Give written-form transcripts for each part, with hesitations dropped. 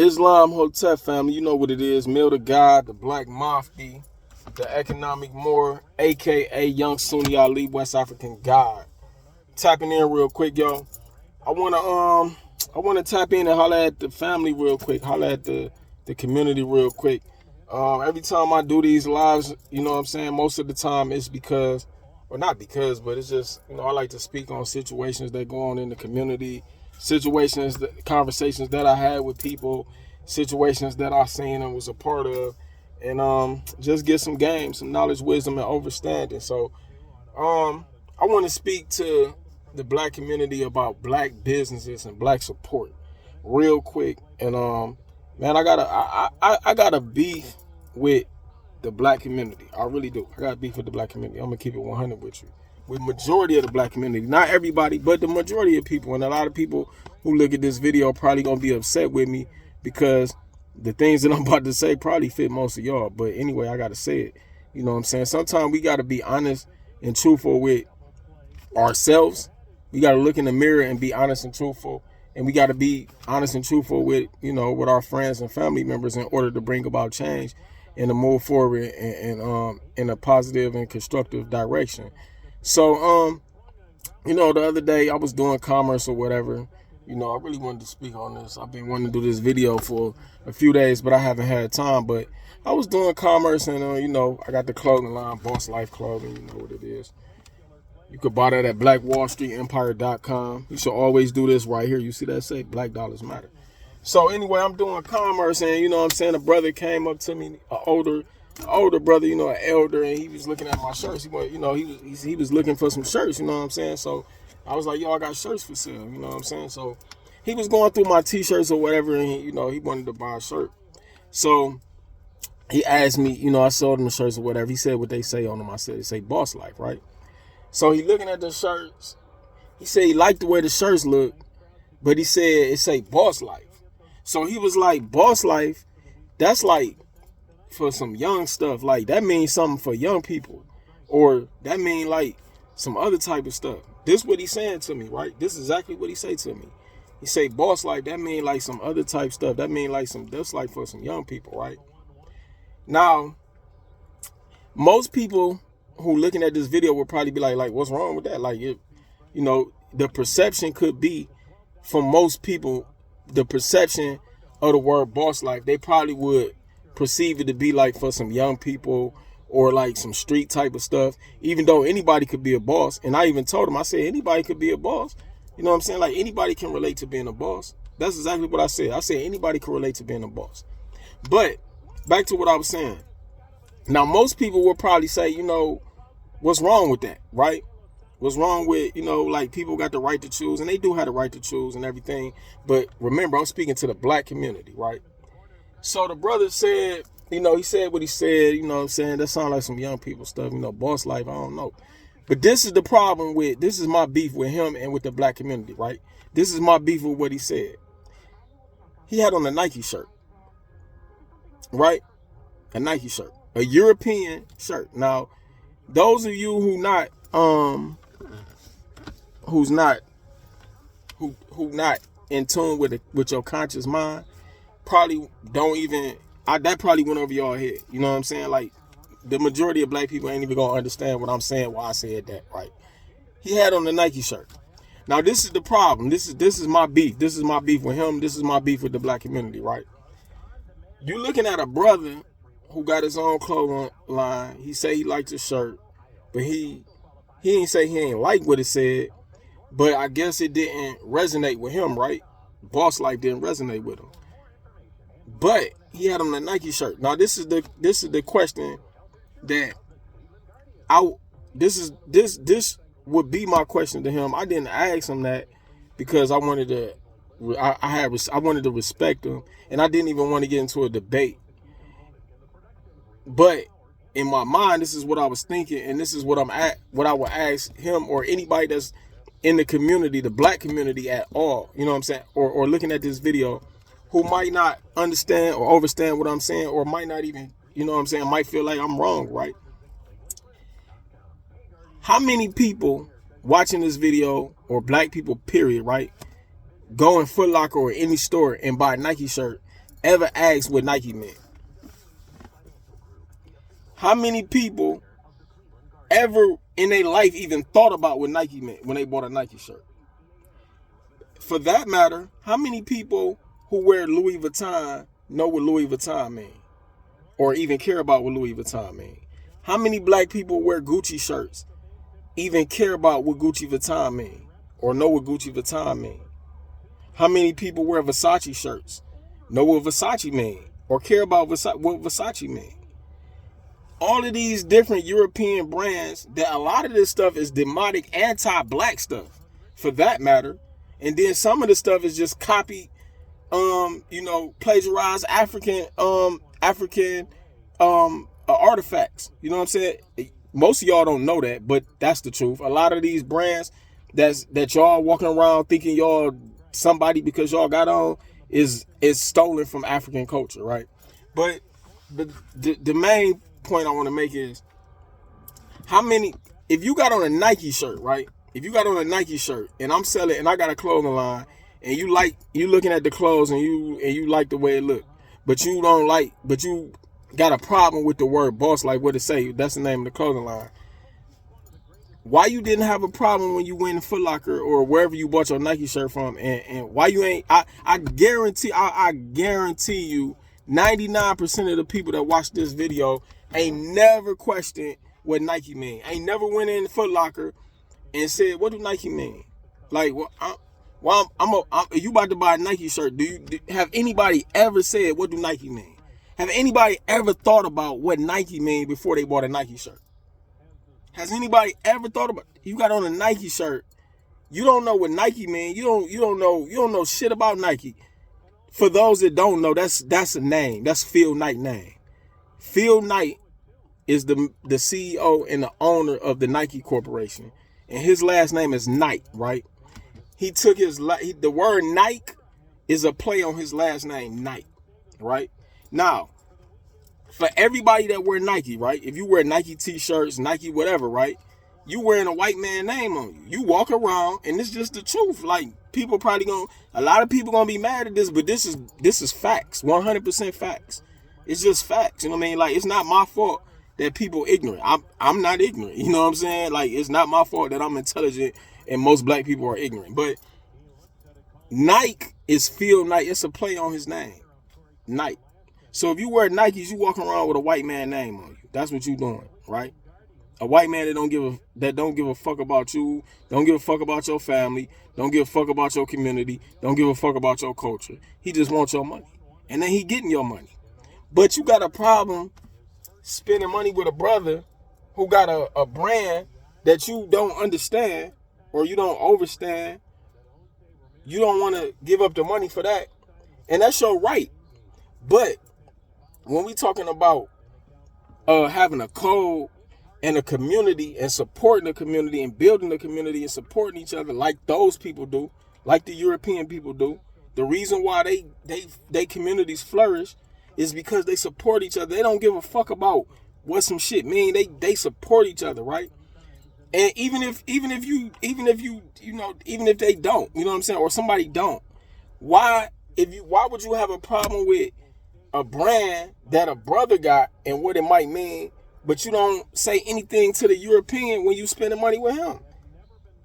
Islam Hotep family, you know what it is. Mill the God, the Black Mufti, the Economic Moor, aka Young Sunni Ali, West African God. Tapping in real quick, yo. I wanna tap in and holler at the family real quick, holler at the community real quick. Every time I do these lives, you know what I'm saying, most of the time it's because, or not because, but it's just, I like to speak on situations that go on in the community, conversations that I had with people, situations that I seen and was a part of, and just get some game, some knowledge, wisdom, and understanding. So I want to speak to the black community about black businesses and black support real quick. And man, I got a beef with the black community. I really do. I got beef with the black community. I'm gonna keep it 100 with you. With majority of the black community, not everybody, but the majority of people. And a lot of people who look at this video probably gonna be upset with me because the things that I'm about to say probably fit most of y'all. But anyway, I gotta say it. You know what I'm saying? Sometimes we gotta be honest and truthful with ourselves. We got to look in the mirror and be honest and truthful. And we got to be honest and truthful with, with our friends and family members in order to bring about change and to move forward and in a positive and constructive direction. So, the other day I was doing commerce or whatever. I really wanted to speak on this. I've been wanting to do this video for a few days, but I haven't had time. But I was doing commerce and, I got the clothing line, Boss Life Clothing, you know what it is. You could buy that at blackwallstreetempire.com. You should always do this right here. You see that say Black Dollars Matter. So anyway, I'm doing commerce and a brother came up to me, an older brother, an elder, and he was looking at my shirts. He was looking for some shirts, So I was like, yo, I got shirts for sale, So he was going through my t-shirts or whatever, and he wanted to buy a shirt. So he asked me, I sold him the shirts or whatever. He said what they say on them. I said, they say Boss Life, right? So he looking at the shirts. He said he liked the way the shirts look, but he said it say Boss Life. So he was like, Boss Life, that's like for some young stuff. Like that means something for young people. Or that mean like some other type of stuff. This what he's saying to me, right? This is exactly what he say to me. He say Boss Life, that mean like some other type stuff. That mean like that's like for some young people, right? Now, most people who looking at this video will probably be like, what's wrong with that? Like, the perception could be, for most people, the perception of the word boss life, they probably would perceive it to be like for some young people or like some street type of stuff, even though anybody could be a boss. And I even told him, I said, anybody could be a boss. You know what I'm saying? Like, anybody can relate to being a boss. That's exactly what I said. I said, anybody can relate to being a boss. But back to what I was saying. Now, most people will probably say, what's wrong with that, right? What's wrong with, like people got the right to choose, and they do have the right to choose and everything. But remember, I'm speaking to the black community, right? So the brother said, he said what he said, that sounds like some young people stuff, boss life, I don't know. But this is the problem this is my beef with him and with the black community, right? This is my beef with what he said. He had on a Nike shirt, right? A Nike shirt, a European shirt. Now, those of you who not in tune with your conscious mind probably don't even that probably went over your head. You know what I'm saying? Like the majority of black people ain't even gonna understand what I'm saying, why I said that, right? He had on the Nike shirt. Now this is the problem. This is my beef. This is my beef with him. This is my beef with the black community, right? You looking at a brother who got his own clothing line. He say he liked his shirt, but he ain't say he ain't like what it said, but I guess it didn't resonate with him, right? Boss Life didn't resonate with him. But he had on a Nike shirt. Now this is the question that this would be my question to him. I didn't ask him that because I wanted to respect him, and I didn't even want to get into a debate. But in my mind, this is what I was thinking, and this is what I would ask him or anybody that's in the community, the black community at all, you know what I'm saying, or looking at this video, who might not understand or understand what I'm saying, or might not even, might feel like I'm wrong, right? How many people watching this video, or black people, period, right, go in Foot Locker or any store and buy a Nike shirt ever asked what Nike meant? How many people ever in their life even thought about what Nike meant when they bought a Nike shirt? For that matter, how many people who wear Louis Vuitton know what Louis Vuitton means? Or even care about what Louis Vuitton means? How many black people wear Gucci shirts, even care about what Gucci Vuitton means? Or know what Gucci Vuitton means? How many people wear Versace shirts, know what Versace means? Or care about what Versace means? All of these different European brands, that a lot of this stuff is demonic, anti-black stuff, for that matter. And then some of the stuff is just copy, plagiarized African artifacts. You know what I'm saying? Most of y'all don't know that, but that's the truth. A lot of these brands that y'all walking around thinking y'all somebody because y'all got on is stolen from African culture, right? But the main point I want to make is, how many, if you got on a Nike shirt, right? If you got on a Nike shirt and I'm selling and I got a clothing line and you looking at the clothes and you like the way it look, but you got a problem with the word boss, like what it say, that's the name of the clothing line. Why you didn't have a problem when you went in Foot Locker or wherever you bought your Nike shirt from, and why you ain't, I guarantee you 99% of the people that watch this video ain't never questioned what Nike mean. Ain't never went in Foot Locker and said, what do Nike mean? Like, you about to buy a Nike shirt. Have anybody ever said, what do Nike mean? Have anybody ever thought about what Nike mean before they bought a Nike shirt? Has anybody ever thought about, you got on a Nike shirt, you don't know what Nike mean, you don't know shit about Nike. For those that don't know, that's a name. That's Phil Knight name. Phil Knight is the CEO and the owner of the Nike Corporation. And his last name is Knight, right? He took the word Nike is a play on his last name, Knight, right? Now, for everybody that wear Nike, right? If you wear Nike t-shirts, Nike whatever, right? You wearing a white man name on you. You walk around, and it's just the truth. Like, people probably a lot of people gonna be mad at this, but this is facts, 100% facts. It's just facts, you know what I mean? Like, it's not my fault that people ignorant. I'm not ignorant, you know what I'm saying? Like, it's not my fault that I'm intelligent and most black people are ignorant. But Nike is Phil Knight. It's a play on his name, Nike. So if you wear Nikes, you walking around with a white man name on you. That's what you doing, right? A white man that don't give a fuck about you, don't give a fuck about your family, don't give a fuck about your community, don't give a fuck about your culture. He just wants your money. And then he getting your money. But you got a problem spending money with a brother who got a brand that you don't understand or you don't understand. You don't want to give up the money for that. And that's your right. But when we talking about having a code and a community and supporting the community and building the community and supporting each other like those people do, like the European people do, the reason why they communities flourish is because they support each other. They don't give a fuck about what some shit mean. They support each other, right? And even if they don't, you know what I'm saying, or somebody don't, why would you have a problem with a brand that a brother got and what it might mean, but you don't say anything to the European when you spending money with him?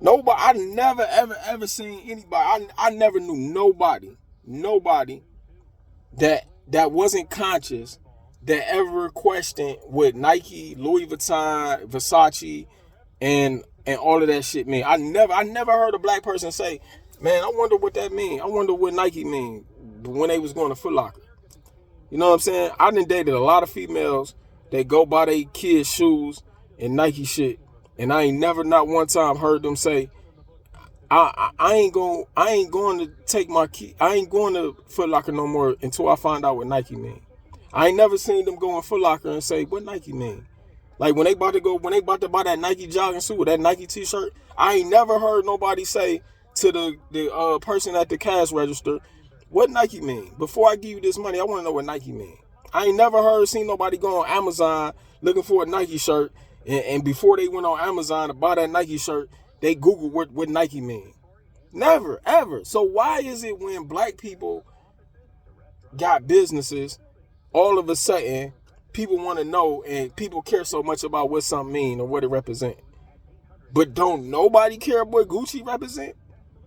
Nobody, I never ever seen anybody, I never knew nobody that wasn't conscious that ever questioned what Nike, Louis Vuitton, Versace, and all of that shit mean. I never heard a black person say, man, I wonder what that mean. I wonder what Nike mean when they was going to Foot Locker. You know what I'm saying? I done dated a lot of females that go buy their kids shoes and Nike shit, and I ain't never not one time heard them say, I ain't going to take my key. I ain't going to Foot Locker no more until I find out what Nike mean. I ain't never seen them go in Foot Locker and say, what Nike mean? Like when they about to buy that Nike jogging suit or that Nike t-shirt, I ain't never heard nobody say to the person at the cash register, what Nike mean? Before I give you this money, I want to know what Nike mean. I ain't seen nobody go on Amazon looking for a Nike shirt, and before they went on Amazon to buy that Nike shirt, they Googled what Nike mean. Never, ever. So why is it when black people got businesses, all of a sudden people want to know and people care so much about what something mean or what it represent. But don't nobody care what Gucci represent?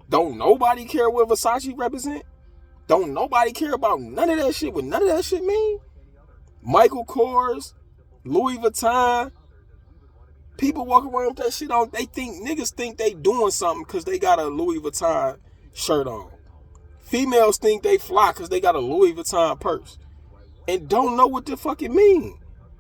Don't nobody care what Versace represent? Don't nobody care about none of that shit? What none of that shit mean? Michael Kors, Louis Vuitton. People walk around with that shit on. Niggas think they doing something because they got a Louis Vuitton shirt on. Females think they fly because they got a Louis Vuitton purse. And don't know what the fuck it mean.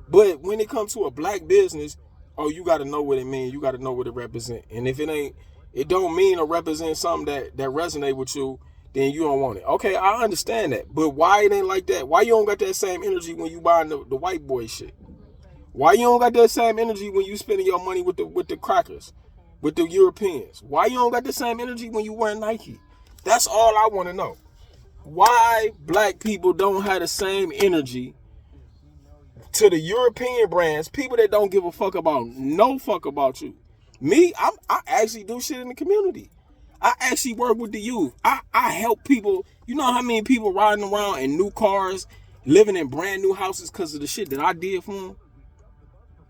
But when it comes to a black business, oh, you got to know what it mean. You got to know what it represent. And if it don't mean or represent something that resonate with you, then you don't want it. Okay, I understand that. But why it ain't like that? Why you don't got that same energy when you buying the white boy shit? Why you don't got that same energy when you spending your money with the crackers, with the Europeans? Why you don't got the same energy when you wearing Nike? That's all I want to know. Why black people don't have the same energy to the European brands, people that don't give a fuck about you. Me, I actually do shit in the community. I actually work with the youth. I help people. You know how many people riding around in new cars, living in brand new houses because of the shit that I did for them?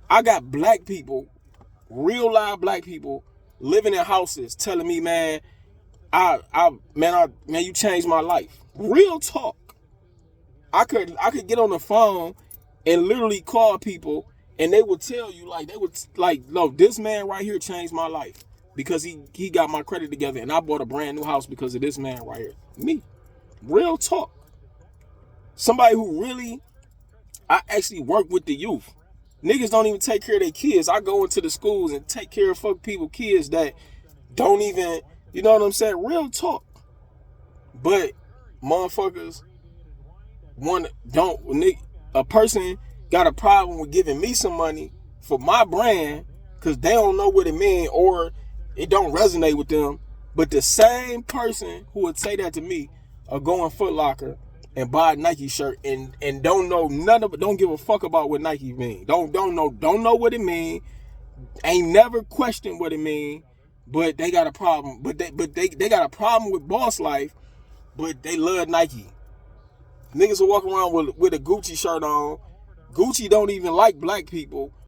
I got black people, real live black people, living in houses telling me, man, you changed my life. Real talk. I could get on the phone and literally call people and they would tell you no, this man right here changed my life because he got my credit together and I bought a brand new house because of this man right here. Me. Real talk. Somebody who really, I actually work with the youth. Niggas don't even take care of their kids. I go into the schools and take care of kids that don't even, you know what I'm saying? Real talk. But motherfuckers a person got a problem with giving me some money for my brand because they don't know what it means or it don't resonate with them. But the same person who would say that to me are going Foot Locker and buy a Nike shirt and don't give a fuck about what Nike mean. Don't know what it mean. Ain't never questioned what it mean. But they got a problem. But they got a problem with boss life. But they love Nike. Niggas will walk around with a Gucci shirt on. Gucci don't even like black people.